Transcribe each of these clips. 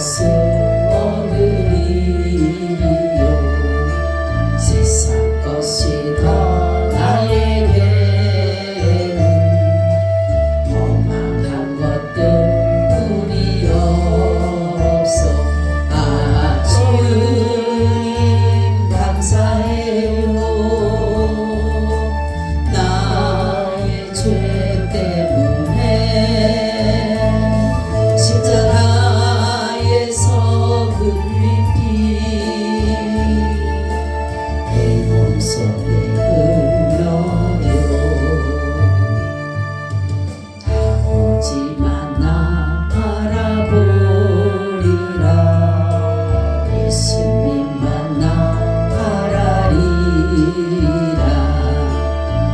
것을 얻으리요. 세상 것이 더 나에게는 허망한 것들 뿐이 없어. 주님 감사해요. 나의 죄 때문에 십자가에서 흘린 피 내 몸속에 흘러요. 아버지만 나 바라보리라. 예수님만 나 바라리라.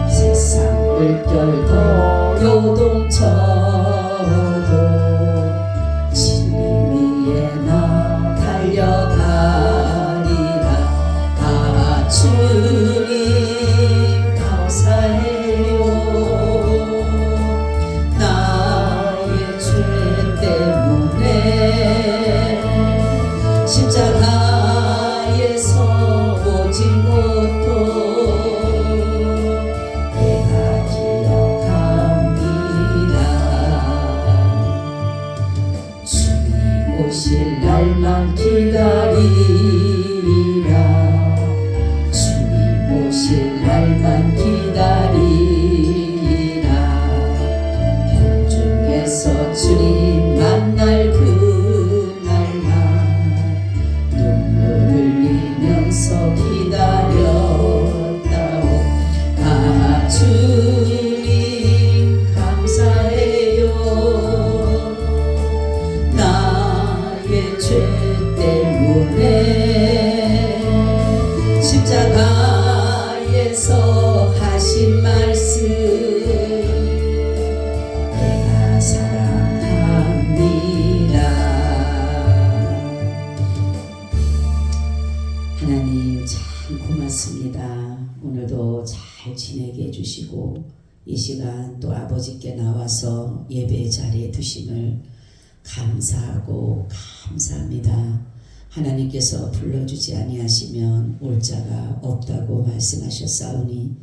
세상 물결도 요동쳐도 진리 위에 나 달려가리라. 주님 감사해요. 나의 죄 때문에 십자가에서 오진 것도 내가 기억합니다. 주님 오실 날만 기다리라. 주님 오실 날만 기다리라. 공중에서 주님 만날 그날만 눈물 흘리면서 기다렸다오. 주님 감사해요. 나의 죄 때문에 십자가에서 하신 말씀 내가 사랑합니다. 하나님 참 고맙습니다. 오늘도 잘 지내게 해주시고 이 시간 또 아버지께 나와서 예배 자리에 두심을 감사하고 감사합니다. 하나님께서 불러주지 아니하시면 올 자가 없다고 말씀하셨사오니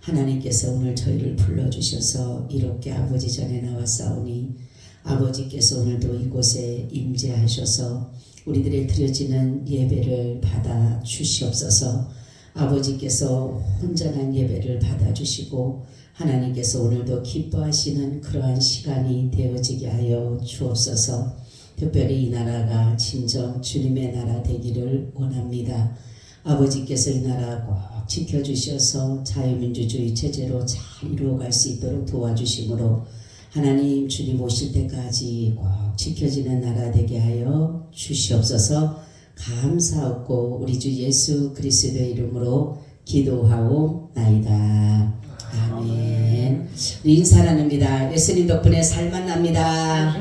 하나님께서 오늘 저희를 불러주셔서 이렇게 아버지 전에 나왔사오니 아버지께서 오늘도 이곳에 임재하셔서 우리들의 드려지는 예배를 받아 주시옵소서. 아버지께서 혼전한 예배를 받아 주시고 하나님께서 오늘도 기뻐하시는 그러한 시간이 되어지게 하여 주옵소서. 특별히 이 나라가 진정 주님의 나라 되기를 원합니다. 아버지께서 이 나라 꼭 지켜주셔서 자유민주주의 체제로 잘 이루어갈 수 있도록 도와주심으로 하나님 주님 오실 때까지 꼭 지켜지는 나라 되게 하여 주시옵소서. 감사하고 우리 주 예수 그리스도의 이름으로 기도하옵나이다. 아멘. 우리 인사 나눕니다. 예수님 덕분에 살만 납니다.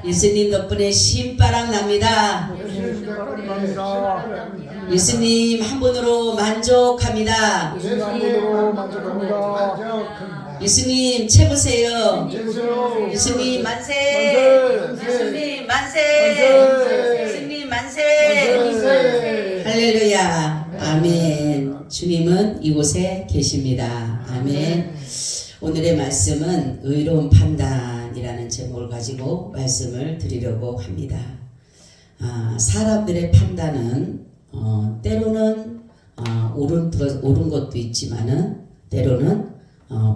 예수님 덕분에 신바람 납니다. 예수님 한 분으로 만족합니다. 예수님 최고세요. 예수님 만세. 예수님 만세. 예수님 만세. 할렐루야. 아멘. 주님은 이곳에 계십니다. 아멘. 오늘의 말씀은 의로운 판단이라는 제목을 가지고 말씀을 드리려고 합니다. 사람들의 판단은 때로는 옳은 것도 있지만은 때로는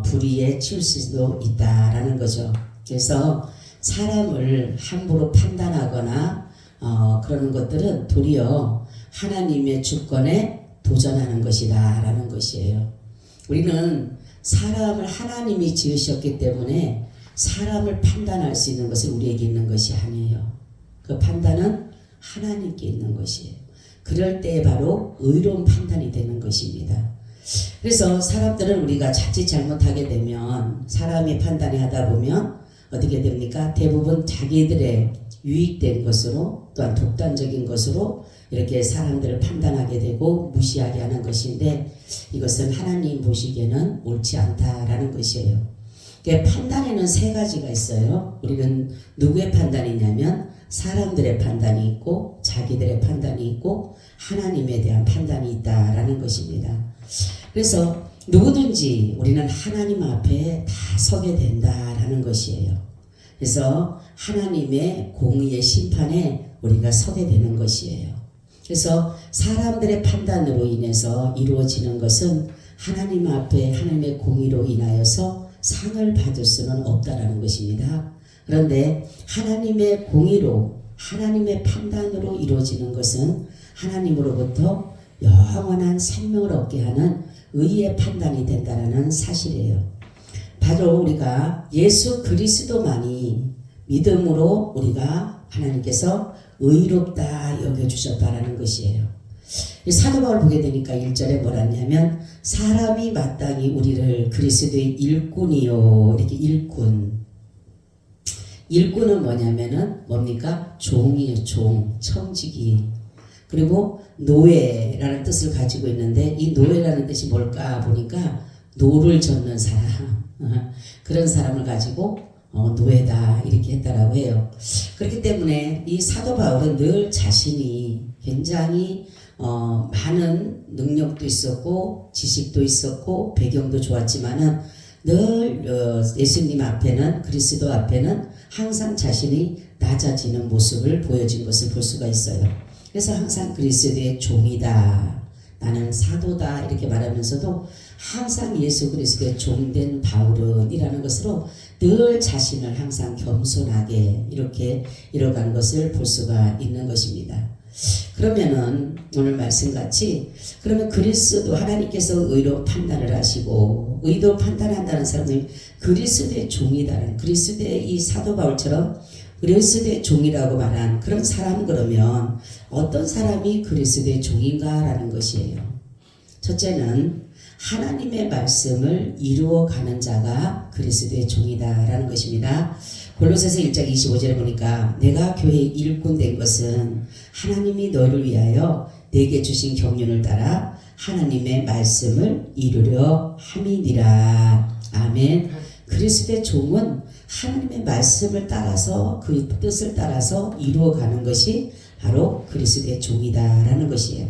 불의에 치울 수도 있다라는 거죠. 그래서 사람을 함부로 판단하거나 그러는 것들은 도리어 하나님의 주권에 도전하는 것이다라는 것이에요. 우리는 사람을 하나님이 지으셨기 때문에 사람을 판단할 수 있는 것은 우리에게 있는 것이 아니에요. 그 판단은 하나님께 있는 것이에요. 그럴 때 바로 의로운 판단이 되는 것입니다. 그래서 사람들은 우리가 자칫 잘못하게 되면 사람이 판단을 하다 보면 어떻게 됩니까? 대부분 자기들의 유익된 것으로 또한 독단적인 것으로 이렇게 사람들을 판단하게 되고 무시하게 하는 것인데 이것은 하나님 보시기에는 옳지 않다라는 것이에요. 판단에는 세 가지가 있어요. 우리는 누구의 판단이냐면 사람들의 판단이 있고 자기들의 판단이 있고 하나님에 대한 판단이 있다라는 것입니다. 그래서 누구든지 우리는 하나님 앞에 다 서게 된다라는 것이에요. 그래서 하나님의 공의의 심판에 우리가 서게 되는 것이에요. 그래서 사람들의 판단으로 인해서 이루어지는 것은 하나님 앞에 하나님의 공의로 인하여서 상을 받을 수는 없다라는 것입니다. 그런데 하나님의 공의로 하나님의 판단으로 이루어지는 것은 하나님으로부터 영원한 생명을 얻게 하는 의의 판단이 된다는 사실이에요. 바로 우리가 예수 그리스도만이 믿음으로 우리가 하나님께서 의롭다 여겨주셨다라는 것이에요. 사도 바울 보게 되니까 1절에 뭐라냐면 사람이 마땅히 우리를 그리스도의 일꾼이요 이렇게 일꾼은 뭐냐면은 뭡니까? 종이에요. 종, 청지기. 그리고 노예라는 뜻을 가지고 있는데 이 노예라는 뜻이 뭘까 보니까 노를 젓는 사람 그런 사람을 가지고 노예다 이렇게 했다라고 해요. 그렇기 때문에 이 사도 바울은 늘 자신이 굉장히 많은 능력도 있었고 지식도 있었고 배경도 좋았지만은 늘 예수님 앞에는 그리스도 앞에는 항상 자신이 낮아지는 모습을 보여준 것을 볼 수가 있어요. 그래서 항상 그리스도의 종이다 나는 사도다 이렇게 말하면서도 항상 예수 그리스도의 종된 바울은 이라는 것으로 늘 자신을 항상 겸손하게 이렇게 이뤄가는 것을 볼 수가 있는 것입니다. 그러면은 오늘 말씀같이 그러면 그리스도 하나님께서 의로 판단을 하시고 의도 판단한다는 사람은 그리스도의 종이다라는 그리스도의 이 사도 바울처럼 그리스도의 종이라고 말한 그런 사람 그러면 어떤 사람이 그리스도의 종인가라는 것이에요. 첫째는 하나님의 말씀을 이루어가는 자가 그리스도의 종이다라는 것입니다. 골로새서 1장 25절에 보니까 내가 교회의 일꾼 된 것은 하나님이 너를 위하여 내게 주신 경륜을 따라 하나님의 말씀을 이루려 함이니라. 아멘. 그리스도의 종은 하나님의 말씀을 따라서 그 뜻을 따라서 이루어가는 것이 바로 그리스도의 종이다라는 것이에요.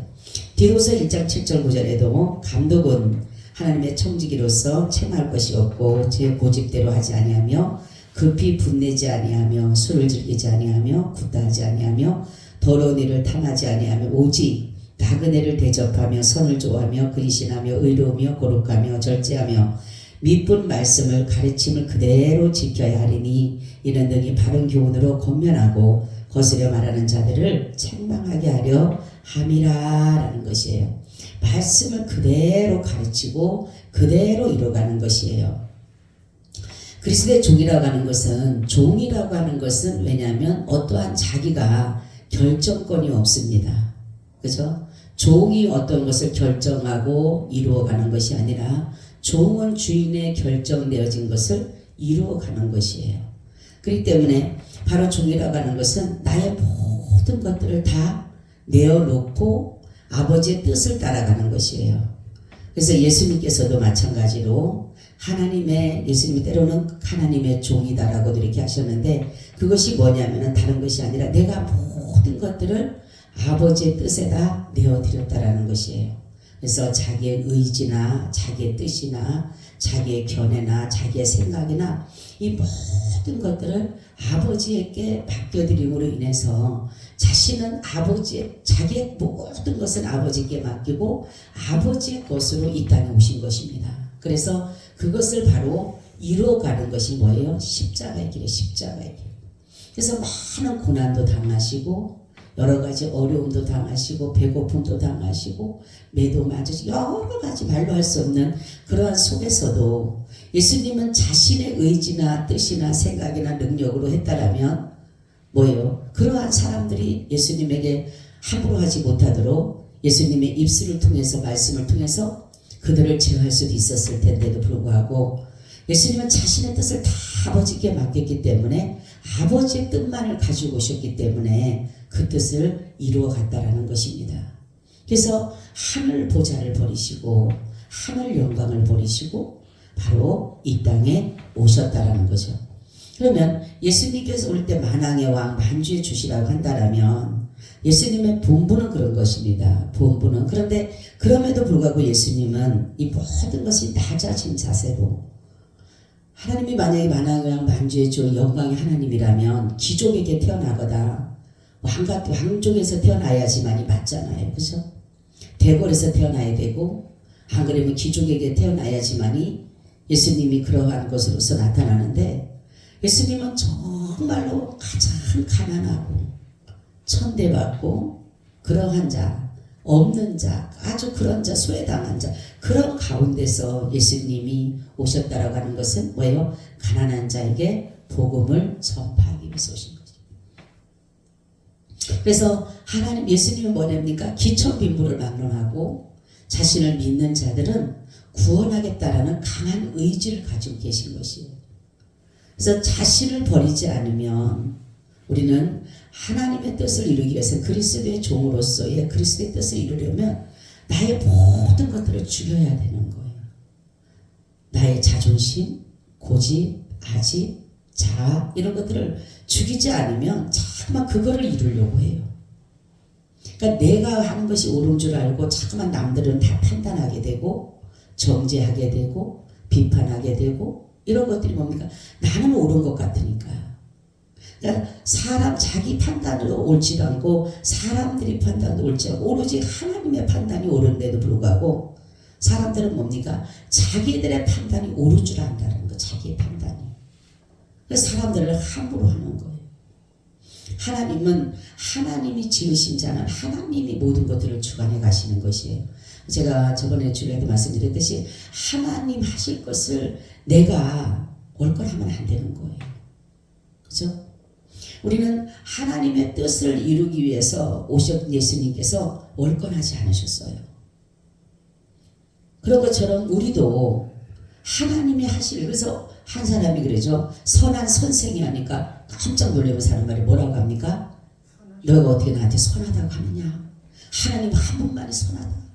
디도서 1장 7절 9절에도 감독은 하나님의 청지기로서 체할 것이 없고 제 고집대로 하지 아니하며 급히 분내지 아니하며 술을 즐기지 아니하며 굿다하지 아니하며 더러운 일을 탐하지 아니하며 오직 나그네를 대접하며 선을 좋아하며 근신하며 의로우며 거룩하며 절제하며 미쁜 말씀을 가르침을 그대로 지켜야 하리니 이는 등이 바른 교훈으로 권면하고 거스려 말하는 자들을 책망하게 하려 함이라라는 것이에요. 말씀을 그대로 가르치고 그대로 이뤄가는 것이에요. 그리스도의 종이라고 하는 것은 종이라고 하는 것은 왜냐하면 어떠한 자기가 결정권이 없습니다. 그죠? 종이 어떤 것을 결정하고 이루어가는 것이 아니라 종은 주인의 결정되어진 것을 이루어가는 것이에요. 그렇기 때문에 바로 종이라고 하는 것은 나의 모든 것들을 다 내어놓고 아버지의 뜻을 따라가는 것이에요. 그래서 예수님께서도 마찬가지로 예수님이 때로는 하나님의 종이다라고도 이렇게 하셨는데 그것이 뭐냐면은 다른 것이 아니라 내가 모든 것들을 아버지의 뜻에다 내어드렸다라는 것이에요. 그래서 자기의 의지나 자기의 뜻이나 자기의 견해나 자기의 생각이나 이 모든 것들을 아버지에게 맡겨드림으로 인해서 자신은 자기의 모든 것을 아버지께 맡기고 아버지의 것으로 이 땅에 오신 것입니다. 그래서 그것을 바로 이루어가는 것이 뭐예요? 십자가의 길이에요. 십자가의 길. 그래서 많은 고난도 당하시고 여러 가지 어려움도 당하시고 배고픔도 당하시고 매도 맞으시고 여러 가지 말로 할 수 없는 그러한 속에서도 예수님은 자신의 의지나 뜻이나 생각이나 능력으로 했다라면 뭐예요? 그러한 사람들이 예수님에게 함부로 하지 못하도록 예수님의 입술을 통해서 말씀을 통해서 그들을 제어할 수도 있었을 텐데도 불구하고 예수님은 자신의 뜻을 다 아버지께 맡겼기 때문에 아버지의 뜻만을 가지고 오셨기 때문에 그 뜻을 이루어 갔다라는 것입니다. 그래서 하늘 보좌를 버리시고 하늘 영광을 버리시고 바로 이 땅에 오셨다라는 거죠. 그러면 예수님께서 올 때 만왕의 왕 만주의 주시라고 한다라면 예수님의 본분은 그런 것입니다. 본분은. 그런데 그럼에도 불구하고 예수님은 이 모든 것이 낮아진 자세로, 하나님이 만약에 만왕의 왕 만주의 주 영광의 하나님이라면 귀족에게 태어나거나 왕족에서 태어나야지만이 맞잖아요. 그죠? 대궐에서 태어나야 되고, 안 그러면 귀족에게 태어나야지만이 예수님이 그러한 것으로서 나타나는데, 예수님은 정말로 가장 가난하고 천대받고 그러한 자, 없는 자, 아주 그런 자, 소외당한 자, 그런 가운데서 예수님이 오셨다라고 하는 것은 뭐예요? 가난한 자에게 복음을 전파하기 위해서 오신 거죠. 그래서 하나님, 예수님은 뭐랍니까? 기천빈부를 막론하고 자신을 믿는 자들은 구원하겠다라는 강한 의지를 가지고 계신 것이에요. 그래서 자신을 버리지 않으면 우리는 하나님의 뜻을 이루기 위해서 그리스도의 종으로서의 그리스도의 뜻을 이루려면 나의 모든 것들을 죽여야 되는 거예요. 나의 자존심, 고집, 아집, 자아 이런 것들을 죽이지 않으면 자꾸만 그거를 이루려고 해요. 그러니까 내가 하는 것이 옳은 줄 알고 자꾸만 남들은 다 판단하게 되고 정죄하게 되고 비판하게 되고 이런 것들이 뭡니까? 나는 옳은 것 같으니까. 그러니까 사람 자기 판단으로 옳지 않고 사람들이 판단도 옳지 않고 오로지 하나님의 판단이 옳은데도 불구하고 사람들은 뭡니까? 자기들의 판단이 옳은 줄 안다는 거, 자기의 판단이. 그래서 사람들을 함부로 하는 거예요. 하나님은 하나님이 지으신 자는 하나님이 모든 것들을 주관해 가시는 것이에요. 제가 저번에 주일에도 말씀드렸듯이 하나님 하실 것을 내가 올걸하면 안 되는 거예요. 그죠? 우리는 하나님의 뜻을 이루기 위해서 오셨던 예수님께서 올건하지 않으셨어요. 그런 것처럼 우리도 하나님이 하실, 그래서 한 사람이 그러죠. 선한 선생이 하니까 깜짝 놀라면 사는 말이 뭐라고 합니까? 너가 어떻게 나한테 선하다고 하느냐? 하나님 한 분만이 선하다.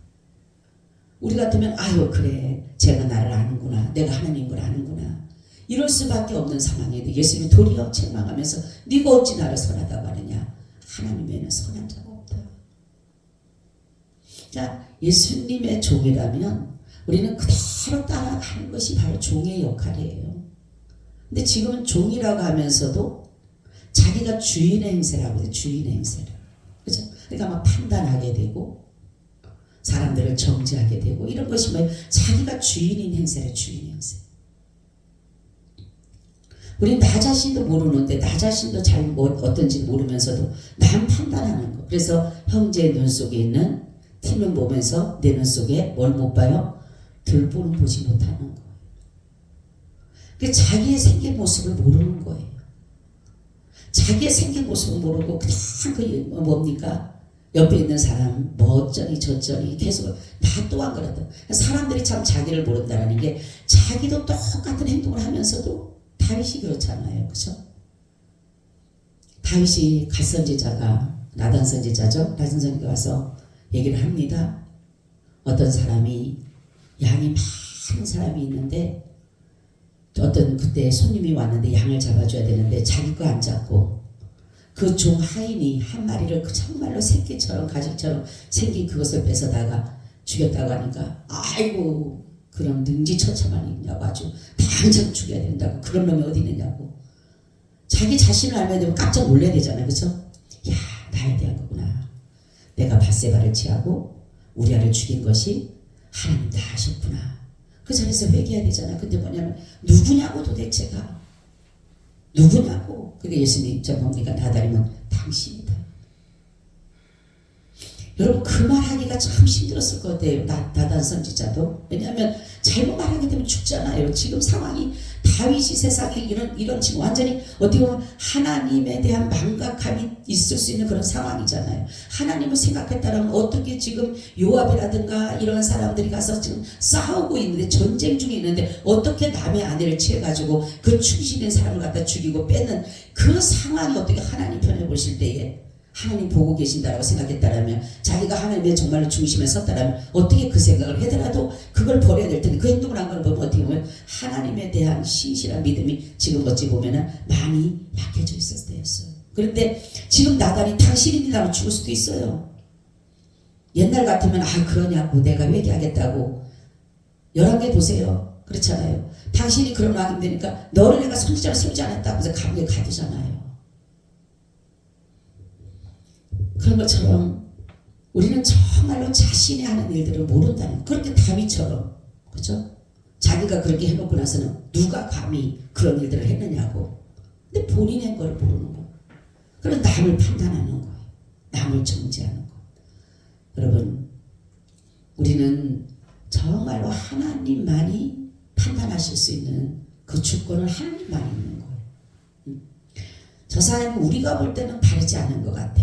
우리 같으면 아유 그래 제가 나를 아는구나, 내가 하나님인 걸 아는구나, 이럴 수밖에 없는 상황인데 예수님이 도리어 책망하면서 네가 어찌 나를 선하다고 하느냐? 하나님에는 선한 자가 없다. 자, 예수님의 종이라면 우리는 그대로 따라가는 것이 바로 종의 역할이에요. 근데 지금은 종이라고 하면서도 자기가 주인의 행세를 하고 있어요. 주인의 행세를. 그죠? 그러니까 막 판단하게 되고 사람들을 정죄하게 되고 이런 것이 뭐예요? 자기가 주인인 행세를 주인의 행세. 우리는 나 자신도 모르는데 나 자신도 잘 어떤지 모르면서도 남 판단하는 거. 그래서 형제의 눈 속에 있는 티는 보면서 내 눈 속에 뭘 못 봐요? 들보는 보지 못하는 거예요. 그 자기의 생긴 모습을 모르는 거예요. 자기의 생긴 모습을 모르고 그냥 그 뭡니까? 옆에 있는 사람 뭐 어쩌니 저쩌니 계속 나 또한 그러다. 사람들이 참 자기를 모른다는 게 자기도 똑같은 행동을 하면서도 다윗이 그렇잖아요. 그죠? 다윗이 갓선지자가 나단 선지자죠. 나단 선지자가 와서 얘기를 합니다. 어떤 사람이 양이 많은 사람이 있는데 어떤 그때 손님이 왔는데 양을 잡아줘야 되는데 자기 거 안 잡고 그 종 하인이 한 마리를 정말로 새끼처럼 가죽처럼 생긴 그것을 뺏어다가 죽였다고 하니까 아이고 그런 능지처참한 있냐고 아주 당장 죽여야 된다고 그런 놈이 어디 있느냐고 자기 자신을 알면 되면 깜짝 놀라야 되잖아요. 그렇죠? 야 나에 대한 거구나. 내가 밧세바를 취하고 우리아를 죽인 것이 하나님 다 하셨구나. 그 자리에서 회개해야 되잖아. 근데 뭐냐면 누구냐고 도대체가 누구냐고. 그게 예수님 저 뭡니까? 나다리면 당신이다. 여러분 그 말하기가 참 힘들었을 것 같아요. 나단 선지자도. 왜냐하면 잘못 말하게 되면 죽잖아요. 지금 상황이 다윗이 세상에 이런 지금 완전히 어떻게 보면 하나님에 대한 망각함이 있을 수 있는 그런 상황이잖아요. 하나님을 생각했다면 어떻게 지금 요압이라든가 이런 사람들이 가서 지금 싸우고 있는데 전쟁 중에 있는데 어떻게 남의 아내를 취해가지고 그 충신인 사람을 갖다 죽이고 뺏는 그 상황이 어떻게 하나님 편에 보실 때에 하나님 보고 계신다라고 생각했다라면, 자기가 하나님의 정말로 중심에 섰다라면 어떻게 그 생각을 하더라도 그걸 버려야 될 텐데, 그 행동을 한 걸 보면 어떻게 보면 하나님에 대한 신실한 믿음이 지금 어찌 보면은 많이 약해져 있었을 때였어요. 그런데 지금 나단이 당신입니다라고 죽을 수도 있어요. 옛날 같으면 그러냐고, 내가 회개하겠다고. 11개 보세요. 그렇잖아요. 당신이 그런 왕이 되니까 너를 내가 선지자로 세우지 않았다고 해서 감옥에 가두잖아요. 그런 것처럼 우리는 정말로 자신이 하는 일들을 모른다는, 그렇게 다윗처럼, 그죠? 자기가 그렇게 해놓고 나서는 누가 감히 그런 일들을 했느냐고. 근데 본인이 한 걸 모르는 거예요. 그럼 남을 판단하는 거예요. 남을 정죄하는 거예요. 여러분, 우리는 정말로 하나님만이 판단하실 수 있는 그 주권을 하나님만이 있는 거예요. 저 사람은 우리가 볼 때는 바르지 않은 것 같아.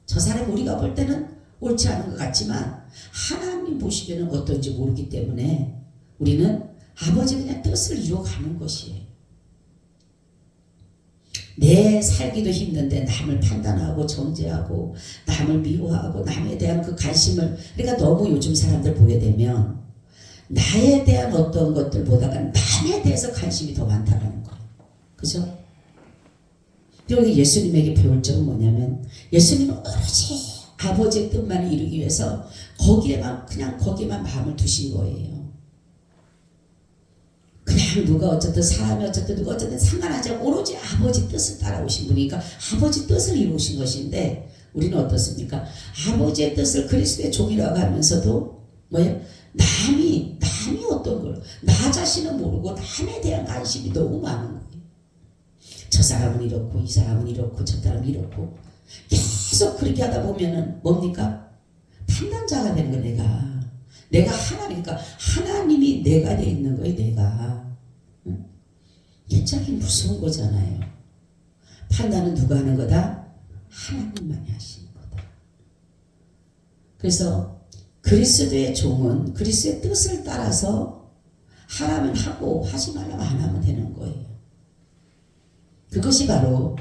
저 사람은 우리가 볼 때는 옳지 않은 것 같지만 하나님 보시기에는 어떤지 모르기 때문에 우리는 아버지 그냥 뜻을 이루어가는 것이에요. 내 살기도 힘든데 남을 판단하고 정죄하고 남을 미워하고 남에 대한 그 관심을, 그러니까 너무 요즘 사람들 보게 되면 나에 대한 어떤 것들보다가 남에 대해서 관심이 더 많다는 거예요. 그죠? 여기 예수님에게 배울 점은 뭐냐면, 예수님은 오로지 아버지의 뜻만을 이루기 위해서 거기에만 마음을 두신 거예요. 그냥 누가 어쨌든 사람이 어쨌든 누가 어쨌든 상관하지 않고 오로지 아버지 뜻을 따라오신 분이니까 아버지 뜻을 이루신 것인데, 우리는 어떻습니까? 아버지의 뜻을 그리스도의 종이라고 하면서도 뭐예요? 남이 어떤 걸, 나 자신은 모르고 남에 대한 관심이 너무 많은 거예요. 저 사람은 이렇고 이 사람은 이렇고 저 사람은 이렇고 계속 그렇게 하다 보면은 뭡니까? 판단자가 되는 거예요. 내가 하나니까 하나님이 내가 돼 있는 거예요. 내가. 응? 굉장히 무서운 거잖아요. 판단은 누가 하는 거다? 하나님만이 하시는 거다. 그래서 그리스도의 종은 그리스도의 뜻을 따라서 하라면 하고 하지 말라면 안 하면 되는 거예요. 그것이 바로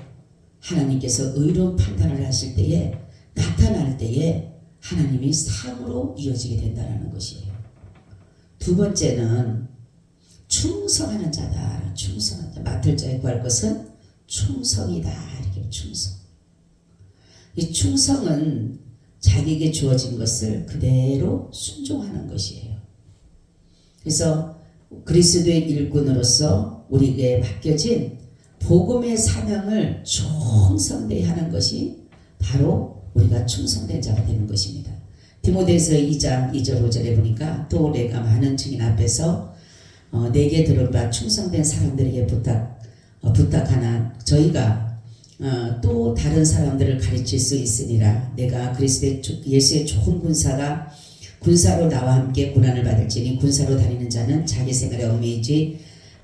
하나님께서 의로운 판단을 하실 때에, 나타날 때에 하나님이 상으로 이어지게 된다는 것이에요. 두 번째는 충성하는 자다. 충성한 자. 맡을 자에 구할 것은 충성이다. 이렇게 충성. 이 충성은 자기에게 주어진 것을 그대로 순종하는 것이에요. 그래서 그리스도의 일꾼으로서 우리에게 맡겨진 복음의 사명을 충성되이 하는 것이 바로 우리가 충성된 자가 되는 것입니다. 디모데서 2장 2절 5절에 보니까, 또 내가 많은 증인 앞에서 내게 들은 바 충성된 사람들에게 부탁하나 저희가 또 다른 사람들을 가르칠 수 있으니라. 내가 그리스도의 예수의 좋은 군사로 나와 함께 고난을 받을지니 군사로 다니는 자는 자기 생활에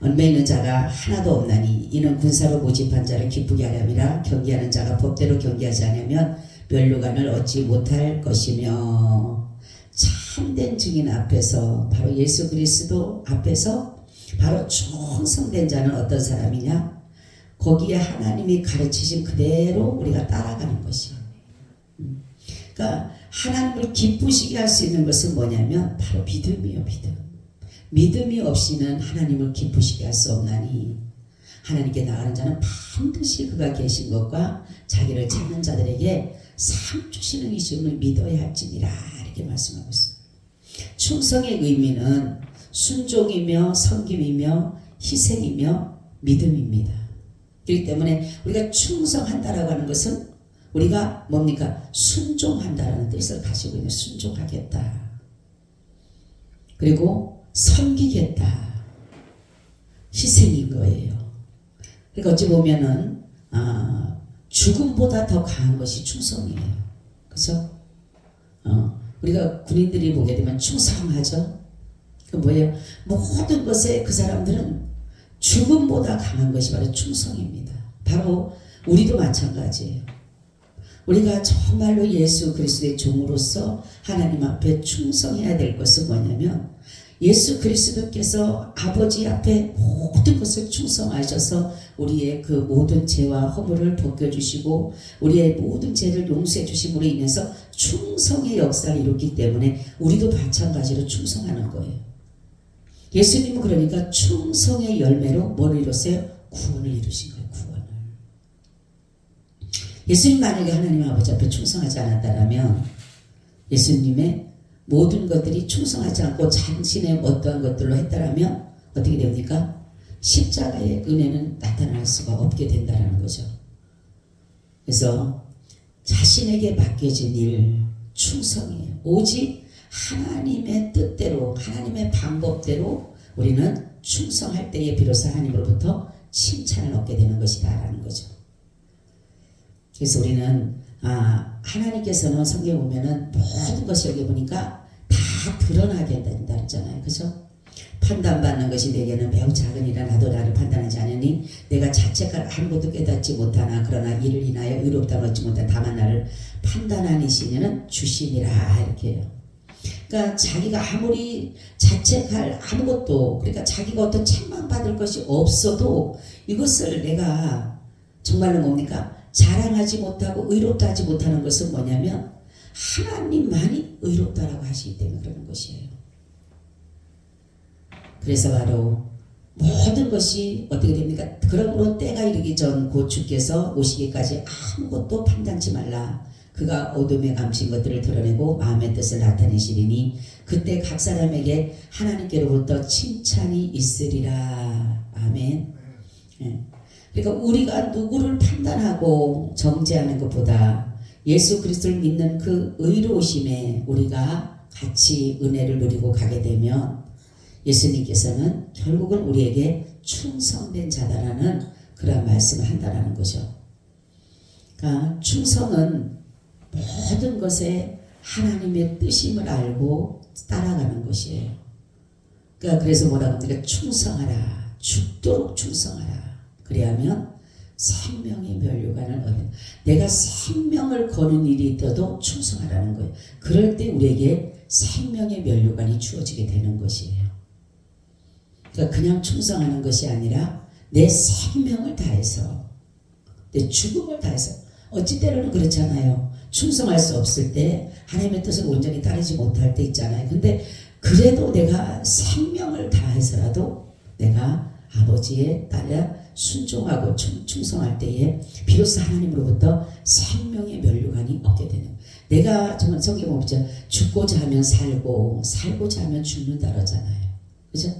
얽매이는 자가 하나도 없나니, 이는 군사로 모집한 자를 기쁘게 하려니라. 경계하는 자가 법대로 경계하지 않으면 멸류관을 얻지 못할 것이며. 참된 증인 앞에서, 바로 예수 그리스도 앞에서 바로 충성된 자는 어떤 사람이냐? 거기에 하나님이 가르치신 그대로 우리가 따라가는 것이에요. 그러니까 하나님을 기쁘시게 할 수 있는 것은 뭐냐면 바로 믿음이요. 믿음이 없이는 하나님을 기쁘시게 할 수 없나니, 하나님께 나가는 자는 반드시 그가 계신 것과 자기를 찾는 자들에게 상 주시는 이심을 믿어야 할지니라. 이렇게 말씀하고 있습니다. 충성의 의미는 순종이며 섬김이며 희생이며 믿음입니다. 그렇기 때문에 우리가 충성한다라고 하는 것은 우리가 뭡니까? 순종한다라는 뜻을 가지고 있는, 순종하겠다. 그리고 섬기겠다. 희생인 거예요. 그러니까 어찌 보면은 죽음보다 더 강한 것이 충성이에요. 그죠? 우리가 군인들이 보게 되면 충성하죠. 그 뭐예요? 모든 것에 그 사람들은 죽음보다 강한 것이 바로 충성입니다. 바로 우리도 마찬가지예요. 우리가 정말로 예수 그리스도의 종으로서 하나님 앞에 충성해야 될 것은 뭐냐면, 예수 그리스도께서 아버지 앞에 모든 것을 충성하셔서 우리의 그 모든 죄와 허물을 벗겨주시고 우리의 모든 죄를 용서해 주심으로 인해서 충성의 역사를 이뤘기 때문에 우리도 마찬가지로 충성하는 거예요. 예수님은 그러니까 충성의 열매로 뭘 이뤘어요? 구원을 이루신 거예요. 구원을. 예수님 만약에 하나님 아버지 앞에 충성하지 않았다면 예수님의 모든 것들이 충성하지 않고 자신의 어떠한 것들로 했다라면 어떻게 됩니까? 십자가의 은혜는 나타날 수가 없게 된다는 거죠. 그래서 자신에게 맡겨진 일 충성이에요. 오직 하나님의 뜻대로 하나님의 방법대로 우리는 충성할 때에 비로소 하나님으로부터 칭찬을 얻게 되는 것이다 라는 거죠. 그래서 우리는 하나님께서는 성경에 보면은 모든 것이 여기 보니까 다 드러나게 된다 했잖아요. 그죠? 판단받는 것이 내게는 매우 작은 일이라 나도 나를 판단하지 않으니 내가 자책할 아무것도 깨닫지 못하나 그러나 이를 인하여 의롭다고 얻지 못한 다만 나를 판단하는 이는 주시니라 이렇게 해요. 그러니까 자기가 아무리 자책할 아무것도 그러니까 자기가 어떤 책망받을 것이 없어도 이것을 내가 정말로 뭡니까? 자랑하지 못하고 의롭다 하지 못하는 것은 뭐냐면 하나님만이 의롭다라고 하시기 때문에 그러는 것이에요. 그래서 바로 모든 것이 어떻게 됩니까? 그러므로 때가 이르기 전 곧 주께서 오시기까지 아무것도 판단치 말라. 그가 어둠에 감춘 것들을 드러내고 마음의 뜻을 나타내시리니 그때 각 사람에게 하나님께로부터 칭찬이 있으리라. 아멘. 네. 그러니까 우리가 누구를 판단하고 정죄하는 것보다 예수 그리스도를 믿는 그 의로우심에 우리가 같이 은혜를 누리고 가게 되면 예수님께서는 결국은 우리에게 충성된 자다라는 그런 말씀을 한다라는 거죠. 그러니까 충성은 모든 것에 하나님의 뜻임을 알고 따라가는 것이에요. 그러니까 그래서 뭐라고 합니까? 충성하라. 죽도록 충성하라. 그래야면 생명의 면류관을 얻는. 내가 생명을 거는 일이 있어도 충성하라는 거예요. 그럴 때 우리에게 생명의 면류관이 주어지게 되는 것이에요. 그러니까 그냥 충성하는 것이 아니라 내 생명을 다해서 내 죽음을 다해서 어찌 때로는 그렇잖아요. 충성할 수 없을 때 하나님의 뜻을 온전히 따르지 못할 때 있잖아요. 근데 그래도 내가 생명을 다해서라도 내가 아버지의 따라 순종하고 충성할 때에 비로소 하나님으로부터 생명의 면류관이 얻게 되는. 내가 정말 성경에 보면 죽고자 하면 살고 살고자 하면 죽는다 그러잖아요. 그죠?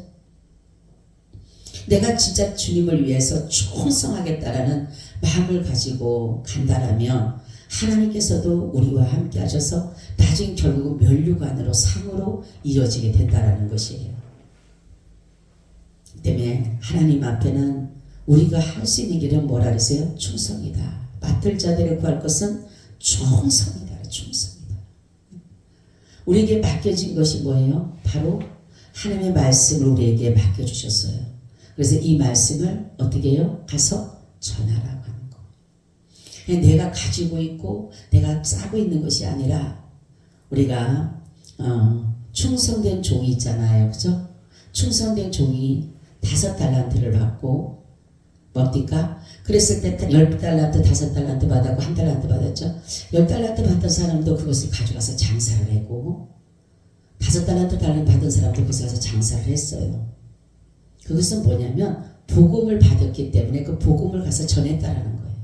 내가 진짜 주님을 위해서 충성하겠다라는 마음을 가지고 간다라면 하나님께서도 우리와 함께 하셔서 나중에 결국은 면류관으로 상으로 이어지게 된다라는 것이에요. 때문에 하나님 앞에는 우리가 할 수 있는 길은 뭐라 그랬어요? 충성이다. 맡을 자들의 구할 것은 충성이다. 충성이다. 우리에게 맡겨진 것이 뭐예요? 바로 하나님의 말씀을 우리에게 맡겨주셨어요. 그래서 이 말씀을 어떻게 해요? 가서 전하라고 하는 거. 내가 가지고 있고 내가 싸고 있는 것이 아니라 우리가 충성된 종이 있잖아요. 그죠? 충성된 종이 5달란트를 받고 뭡니까? 그랬을 때 10달란트, 5달란트 받았고 1달란트 받았죠. 10달란트 받은 사람도 그것을 가져가서 장사를 하고 5달란트 받은 사람도 그것을 가서 장사를 했어요. 그것은 뭐냐면 복음을 받았기 때문에 그 복음을 가서 전했다라는 거예요.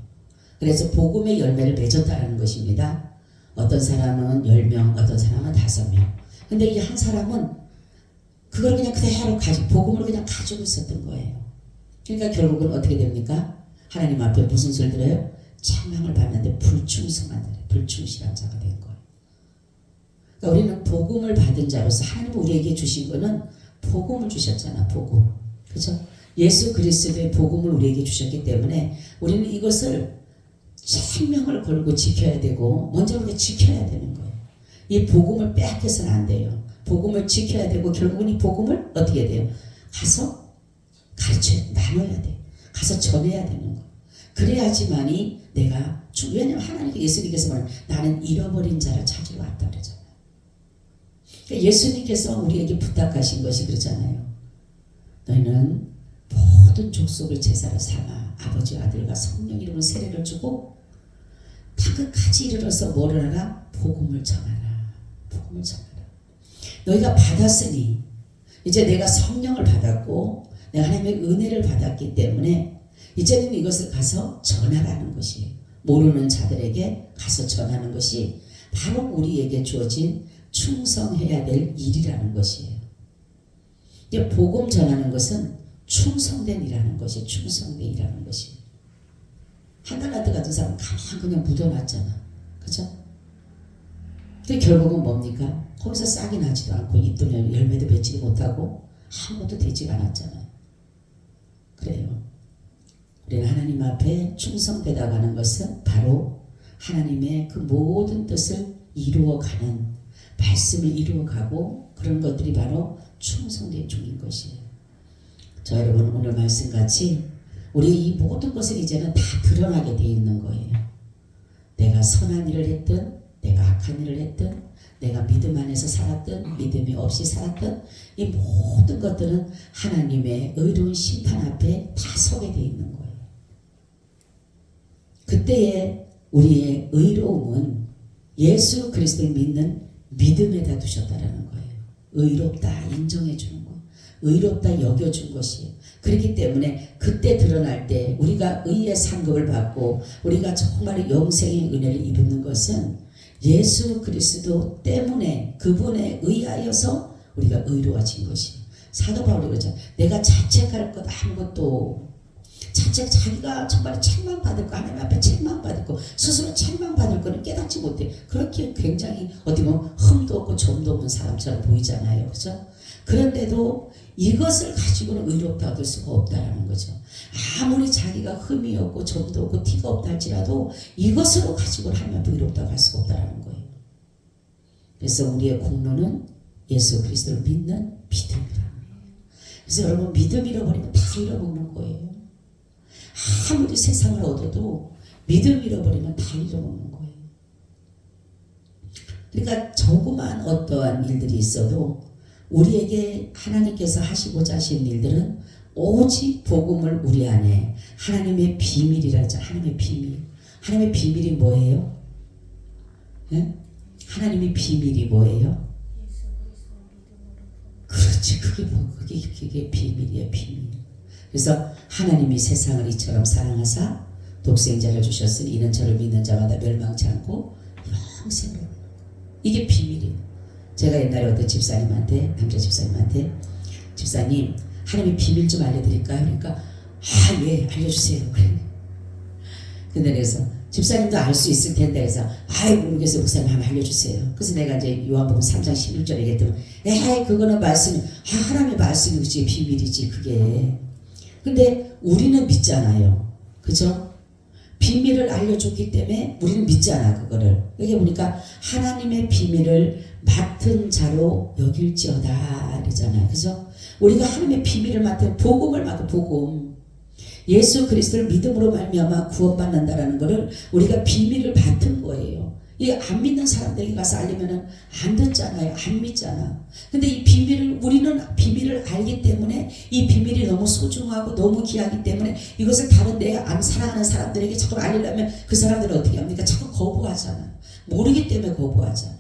그래서 복음의 열매를 맺었다라는 것입니다. 어떤 사람은 10명, 어떤 사람은 5명. 근데 이 한 사람은 그걸 그냥 그대로 복음을 그냥 가지고 있었던 거예요. 그러니까 결국은 어떻게 됩니까? 하나님 앞에 무슨 소리 들어요? 책망을 받는데 불충성한 자예요. 불충실한 자가 된 거예요. 그러니까 우리는 복음을 받은 자로서 하나님 우리에게 주신 거는 복음을 주셨잖아. 복음. 그렇죠? 예수 그리스도의 복음을 우리에게 주셨기 때문에 우리는 이것을 생명을 걸고 지켜야 되고 먼저 우리가 지켜야 되는 거예요. 이 복음을 빼앗겨서는 안 돼요. 복음을 지켜야 되고 결국은 이 복음을 어떻게 돼요? 가서 가르쳐야 나눠야 돼. 가서 전해야 되는 거예요. 그래야지만이 내가 왜냐면 하나님께 예수님께서 말하는 나는 잃어버린 자를 찾으러 왔다 그러잖아요. 그러니까 예수님께서 우리에게 부탁하신 것이 그러잖아요. 너희는 모든 족속을 제사로 삼아 아버지 아들과 성령 이름으로 세례를 주고 다 끝까지 이르러서 뭐를 하라? 복음을 전하라. 복음을 전하라. 너희가 받았으니 이제 내가 성령을 받았고 내가 하나님의 은혜를 받았기 때문에 이제는 이것을 가서 전하라는 것이에요. 모르는 자들에게 가서 전하는 것이 바로 우리에게 주어진 충성해야 될 일이라는 것이에요. 이제 복음 전하는 것은 충성된 일하는 것이 충성된 일하는 것이. 한달라트 같은 사람 가만 그냥 묻어놨잖아. 그죠? 근데 결국은 뭡니까? 거기서 싹이 나지도 않고 잎도 열매도 맺지 못하고 아무것도 되지가 않았잖아요. 그래요. 우리는 하나님 앞에 충성되다 가는 것은 바로 하나님의 그 모든 뜻을 이루어가는, 말씀을 이루어가고 그런 것들이 바로 충성된 중인 것이에요. 저 여러분, 오늘 말씀같이 우리 이 모든 것을 이제는 다 드러나게 돼 있는 거예요. 내가 선한 일을 했든 내가 악한 일을 했든 내가 믿음 안에서 살았든 믿음이 없이 살았든 이 모든 것들은 하나님의 의로운 심판 앞에 다 서게 돼 있는 거예요. 그때에 우리의 의로움은 예수 그리스도를 믿는 믿음에다 두셨다라는 거예요. 의롭다 인정해 주는 거예요. 의롭다 여겨준 것이에요. 그렇기 때문에 그때 드러날 때 우리가 의의 상급을 받고 우리가 정말 영생의 은혜를 이루는 것은 예수 그리스도 때문에 그분에 의하여서 우리가 의로워진 것이에요. 사도 바울이 그러죠. 내가 자책할 것 아무것도 자기가 정말 책망받을 거 하나님 앞에 책망받을 거 스스로 책망받을 거는 깨닫지 못해. 그렇게 굉장히 어디 보면 흠도 없고 점도 없는 사람처럼 보이잖아요. 그죠? 그런데도 이것을 가지고는 의롭다 얻을 수가 없다라는 거죠. 아무리 자기가 흠이 없고 점도 없고 티가 없다 할지라도 이것으로 가지고는 하나님 앞에 의롭다고 할 수가 없다라는 거예요. 그래서 우리의 공로는 예수 그리스도를 믿는 믿음이라는 거예요. 그래서 여러분 믿음 잃어버리면 다 잃어먹는 거예요. 아무리 세상을 얻어도 믿음 잃어버리면 다 잃어먹는 거예요. 그러니까 조그만 어떠한 일들이 있어도 우리에게 하나님께서 하시고자 하신 일들은 오직 복음을 우리 안에 하나님의 비밀이라 하죠. 하나님의 비밀. 하나님의 비밀이 뭐예요? 네? 하나님의 비밀이 뭐예요? 그렇지. 그게 비밀이에요. 비밀. 그래서 하나님이 세상을 이처럼 사랑하사 독생자를 주셨으니 이는 저를 믿는 자마다 멸망치 않고 영생을. 이게 비밀이에요. 제가 옛날에 어떤 집사님한테, 남자 집사님한테, 집사님 하나님의 비밀 좀 알려드릴까요? 그러니까 예 알려주세요. 근데 그래서 집사님도 알 수 있을 텐데 그래서 모르겠어요 목사님 한번 알려주세요. 그래서 내가 이제 요한복음 3장 11절에 얘기했더니 그거는 말씀이 하나님의 말씀이지 비밀이지 그게. 근데 우리는 믿잖아요. 그죠? 비밀을 알려줬기 때문에 우리는 믿잖아 그거를. 여기 보니까 하나님의 비밀을 맡은 자로 여길지어다 이러잖아요. 그죠? 우리가 하나님의 비밀을 맡은 복음을 맡은 복음. 예수 그리스도를 믿음으로 말미암아 구원받는다라는 것을 우리가 비밀을 맡은 거예요. 이 안 믿는 사람들에게 가서 알리면은 안 듣잖아요. 안 믿잖아. 근데 이 비밀을 우리는 비밀을 알기 때문에 이 비밀이 너무 소중하고 너무 귀하기 때문에 이것을 다른 내가 안 사랑하는 사람들에게 자꾸 알리려면 그 사람들은 어떻게 합니까? 자꾸 거부하잖아. 모르기 때문에 거부하잖아.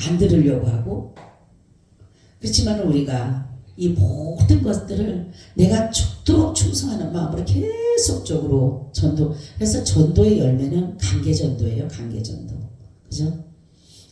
안 들으려고 하고. 그렇지만 우리가 이 모든 것들을 내가 죽도록 충성하는 마음으로 계속적으로 전도. 그래서 전도의 열매는 관계전도예요. 관계전도. 그죠?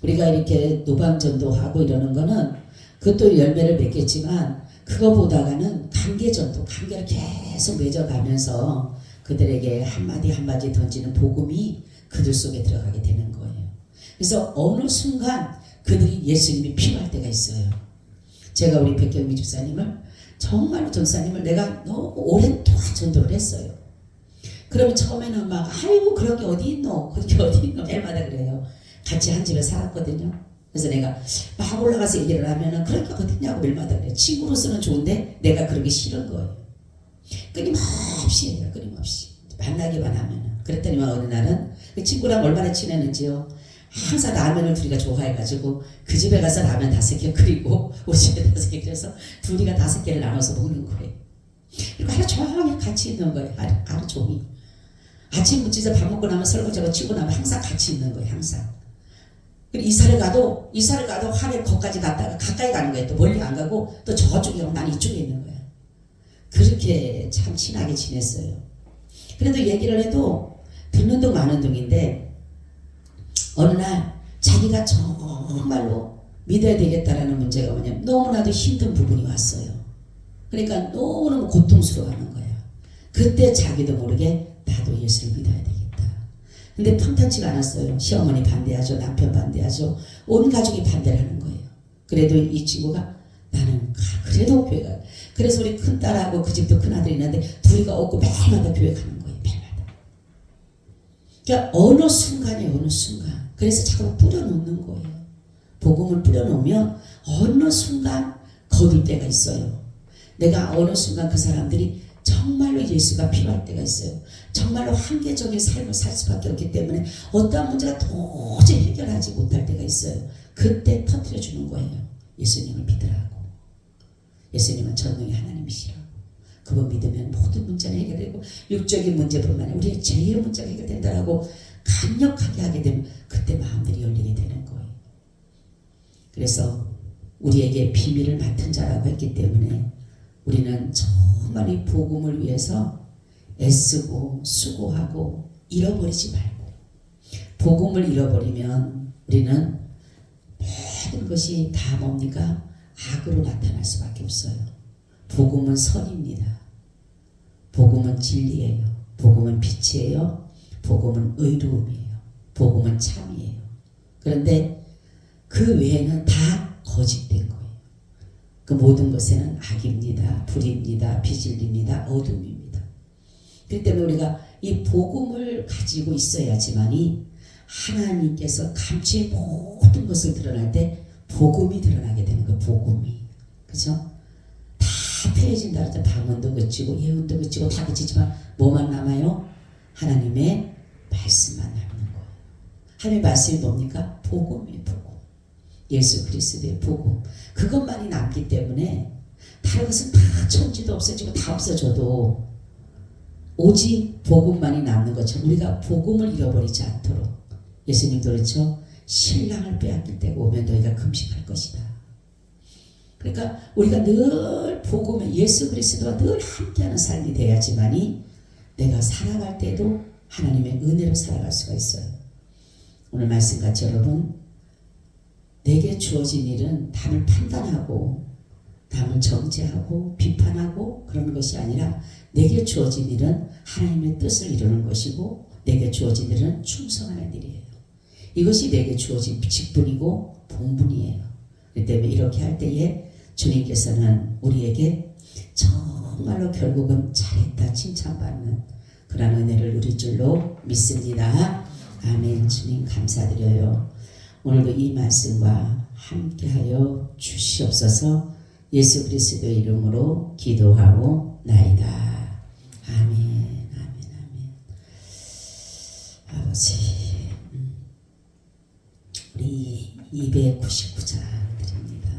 우리가 이렇게 노방전도하고 이러는 거는 그것도 열매를 맺겠지만 그거보다가는 관계전도. 관계를 계속 맺어가면서 그들에게 한마디 한마디 던지는 복음이 그들 속에 들어가게 되는 거예요. 그래서 어느 순간 그들이 예수님이 필요할 때가 있어요. 제가 우리 백경미 집사님을 정말로 전사님을 내가 너무 오랫동안 전도를 했어요. 그러면 처음에는 막 아이고 그런 게 어디 있노? 그런 게 어디 있노? 매일마다 그래요. 같이 한 집에 살았거든요. 그래서 내가 막 올라가서 얘기를 하면은 그런 게 어디 있냐고 매일마다 그래요. 친구로서는 좋은데 내가 그러기 싫은 거예요. 끊임없이 얘기해요. 끊임없이. 만나기만 하면은. 그랬더니 어느 날은 그 친구랑 얼마나 친했는지요. 항상 라면을 둘이가 좋아해가지고 그 집에 가서 라면 5개 끓이고 우리 집에 5개 끓여서 둘이가 5개를 나눠서 먹는 거예요. 그리고 하루 종일 같이 있는 거예요. 하루 종일. 아침 무치서 밥 먹고 나면 설거지하고 치고 나면 항상 같이 있는 거예요. 항상. 그리고 이사를 가도 하루에 거기까지 갔다가 가까이 가는 거예요. 또 멀리 안 가고 또 저쪽에 가고 난 이쪽에 있는 거예요. 그렇게 참 친하게 지냈어요. 그래도 얘기를 해도 듣는 둥 마는 둥인데 어느 날 자기가 정말로 믿어야 되겠다라는 문제가 뭐냐면 너무나도 힘든 부분이 왔어요. 그러니까 너무너무 고통스러워하는 거야. 그때 자기도 모르게 나도 예수를 믿어야 되겠다. 근데 평탄치가 않았어요. 시어머니 반대하죠. 남편 반대하죠. 온 가족이 반대를 하는 거예요. 그래도 이 친구가 나는 그래도 교회 가. 그래서 우리 큰딸하고 그 집도 큰아들이 있는데 둘이가 없고 매일마다 교회 가는 거예요. 매일마다. 그러니까 어느 순간에 어느 순간 그래서 자꾸 뿌려놓는 거예요. 복음을 뿌려놓으면 어느 순간 거둘 때가 있어요. 내가 어느 순간 그 사람들이 정말로 예수가 필요할 때가 있어요. 정말로 한계적인 삶을 살 수밖에 없기 때문에 어떠한 문제가 도저히 해결하지 못할 때가 있어요. 그때 터뜨려 주는 거예요. 예수님을 믿으라고. 예수님은 전능의 하나님이시라고. 그분 믿으면 모든 문제는 해결되고 육적인 문제뿐만 아니라 우리의 죄의 문제가 해결된다라고 강력하게 하게 되면 그때 마음들이 열리게 되는 거예요. 그래서 우리에게 비밀을 맡은 자라고 했기 때문에 우리는 정말 이 복음을 위해서 애쓰고 수고하고 잃어버리지 말고, 복음을 잃어버리면 우리는 모든 것이 다 뭡니까? 악으로 나타날 수밖에 없어요. 복음은 선입니다. 복음은 진리예요. 복음은 빛이에요. 복음은 의로움이에요. 복음은 참이에요. 그런데 그 외에는 다 거짓된 거예요. 그 모든 것에는 악입니다. 불입니다. 비진리입니다. 어둠입니다. 그렇기 때문에 우리가 이 복음을 가지고 있어야지만이 하나님께서 감추의 모든 것을 드러날 때 복음이 드러나게 되는 거예요. 복음이. 그죠? 다 폐해진다 할 때 방언도 그치고 예언도 그치고 다 그치지만 뭐만 남아요? 하나님의 말씀만 남는 거예요. 하나님의 말씀이 뭡니까? 복음이에요. 복음. 예수 그리스도의 복음. 그것만이 남기 때문에 다른 것은 다 천지도 없어지고 다 없어져도 오직 복음만이 남는 것처럼 우리가 복음을 잃어버리지 않도록 예수님도 그렇죠. 신랑을 빼앗길 때가 오면 너희가 금식할 것이다. 그러니까 우리가 늘 복음에 예수 그리스도와 늘 함께하는 삶이 돼야지만이 내가 살아갈 때도 하나님의 은혜로 살아갈 수가 있어요. 오늘 말씀같이 여러분, 내게 주어진 일은 남을 판단하고 남을 정죄하고 비판하고 그런 것이 아니라 내게 주어진 일은 하나님의 뜻을 이루는 것이고 내게 주어진 일은 충성하는 일이에요. 이것이 내게 주어진 직분이고 본분이에요. 그렇기 때문에 이렇게 할 때에 주님께서는 우리에게 정말로 결국은 잘했다 칭찬받는 그런 은혜를 누릴 줄로 믿습니다. 아멘. 주님 감사드려요. 오늘도 이 말씀과 함께하여 주시옵소서. 예수 그리스도의 이름으로 기도하고 나이다. 아멘. 아멘. 아멘. 아버지, 우리 299장 드립니다.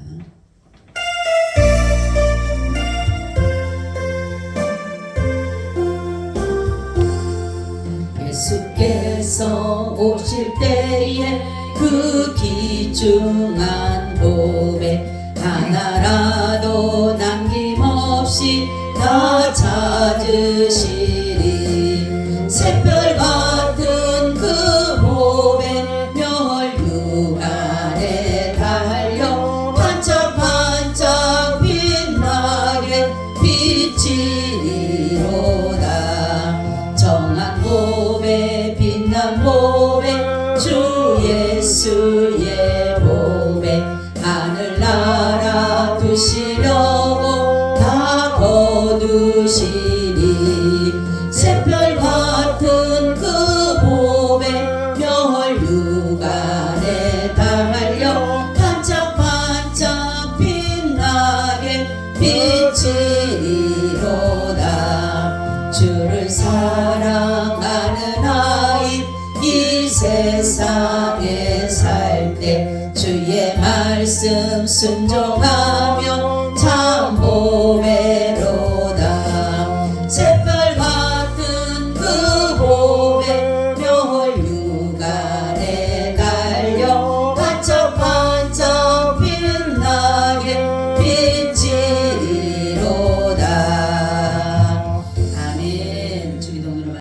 예수께서 오실 때에 그 귀중한 봄에 하나라도 남김없이 다 찾으시리. 새별 같은 그 봄에 멸류 안에 달려 반짝반짝 빛나게 비치리로다. 정한 봄에 빛난 봄에 주 예수의 봄에 하늘나라 두시려고 다 거두시니. 새별 같은 그 봄에 멸류관에 달려 반짝반짝 빛나게 비치리로다. 주를 사랑하는 아이 이 세상에 말씀 순종하며